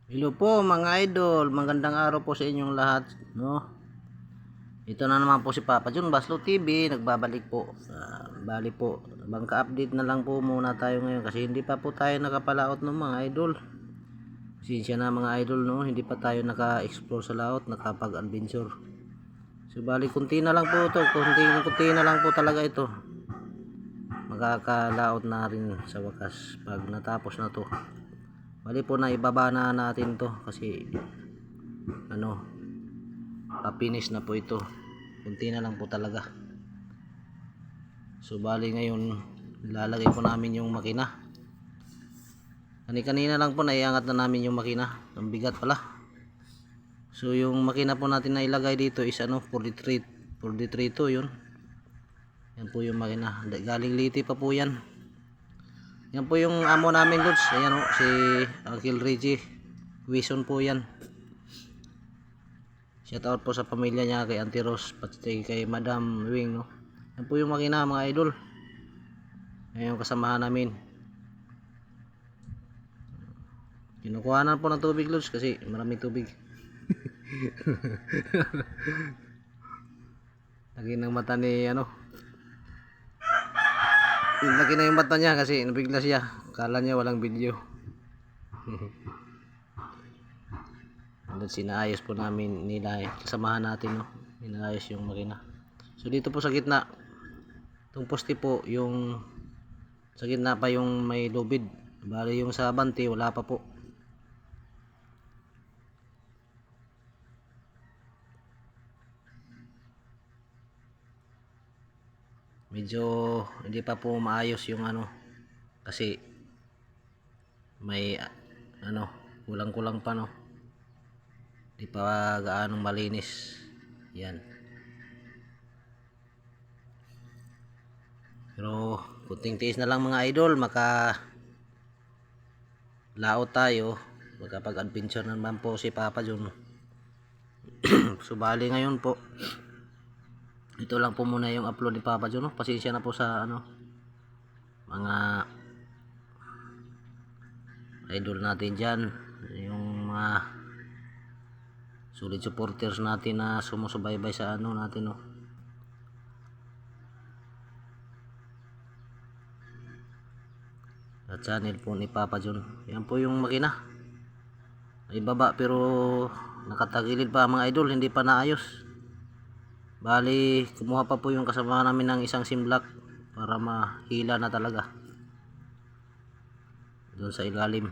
Hello po mga idol, magandang araw po sa inyong lahat, no? Ito na naman po si Papa John Baslo TV, nagbabalik po. Bali po, bangka update na lang po muna tayo ngayon kasi hindi pa po tayo nakapalaot ng mga idol. Sinsya na mga idol, no? Hindi pa tayo naka-explore sa laot, nakapag-adventure. So bali kunti na lang po ito, kunti na lang po talaga ito. Makakalaot na rin sa wakas pag natapos na to. Bali po na ibaba na natin to kasi finish na po ito, kunti na lang po talaga. So bali ngayon ilalagay po namin yung makina. Kanina lang po naiangat na namin yung makina, ang bigat pala. So yung makina po natin na ilagay dito is 43 to yun. Yan po yung makina, galing Liti pa po yan. Yan po yung amo namin Lods, ayan o, si Uncle Reggie Wison po yan. Shout out po sa pamilya niya, kay Auntie Rose, pati kay Madam Wing, no. Yan po yung makina mga idol. Yan yung kasamahan namin. Kinukuha na po ng tubig Lods kasi maraming tubig. Lagi ng mata ni lagi na yung mata niya kasi nabigla siya. Kala niya walang video. Sinaayos po namin nila kasamahan natin, no. Inaayos yung makina. So dito po sa gitna, itong poste po, yung sa gitna pa yung may lubid. Bali yung sa bante wala pa po. Medyo hindi pa po maayos yung kasi may kulang-kulang pa, no. Di pa gaanong malinis. Yan. Pero kunting tiis na lang mga idol, maka laot tayo, magkapag-adventure naman po si Papa John. So bali ngayon po, ito lang po muna yung upload ni Papa John, no? Pasensya na po sa mga idol natin dyan, yung mga solid supporters natin na sumusubaybay sa natin, no. Sa channel po ni Papa John. Yan po yung makina, ay baba pero nakatagilid pa mga idol, hindi pa naayos. Bali kumuha pa po yung kasama namin ng isang simlock para mahila na talaga doon sa ilalim.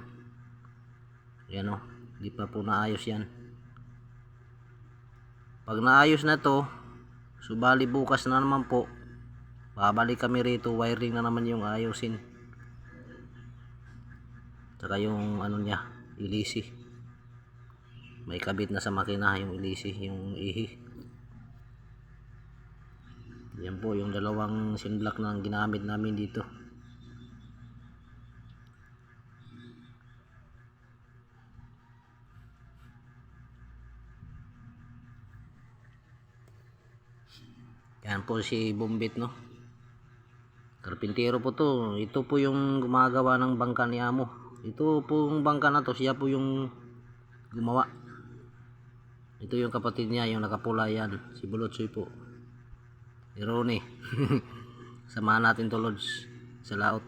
Yan o, hindi pa po naayos yan. Pag naayos na to, so bali bukas na naman po babalik kami rito, wiring na naman yung ayusin, saka yung niya, ilisi, may kabit na sa makina yung ilisi, yung ihi. Yan po yung dalawang sinblock na ginamit namin dito. Yan po si Bombit, no. Karpintero po to. Ito po yung gumagawa ng bangka ni Amo. Ito pong bangka na to, siya po yung gumawa. Ito yung kapatid niya, yung nakapula yan, si Bulotsoy po. Ronnie. Samahan natin to Lods sa laot.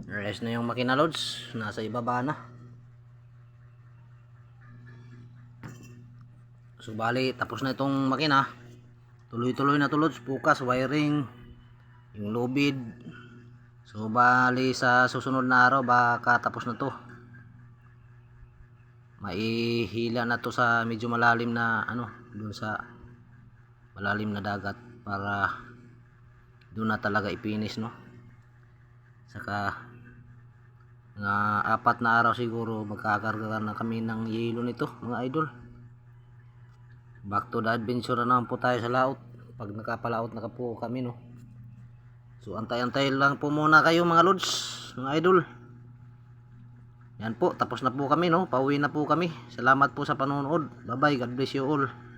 Rest na yung makina Lods, nasa ibaba na. So bali tapos na itong makina, tuloy-tuloy na to Lods, bukas wiring, yung lubid. So bali sa susunod na araw baka tapos na to, maihila na to sa medyo malalim na doon sa malalim na dagat para doon na talaga ipinis, no. Saka nga 4 na araw siguro magkakarga na kami ng yelo nito mga idol. Back to the adventure na naman po tayo sa laot pag nakapalaot na po kami, no. So antay-antay lang po muna kayo mga Lods, mga idol. Yan po, tapos na po kami, no? Pauwi na po kami. Salamat po sa panonood. Bye bye, God bless you all.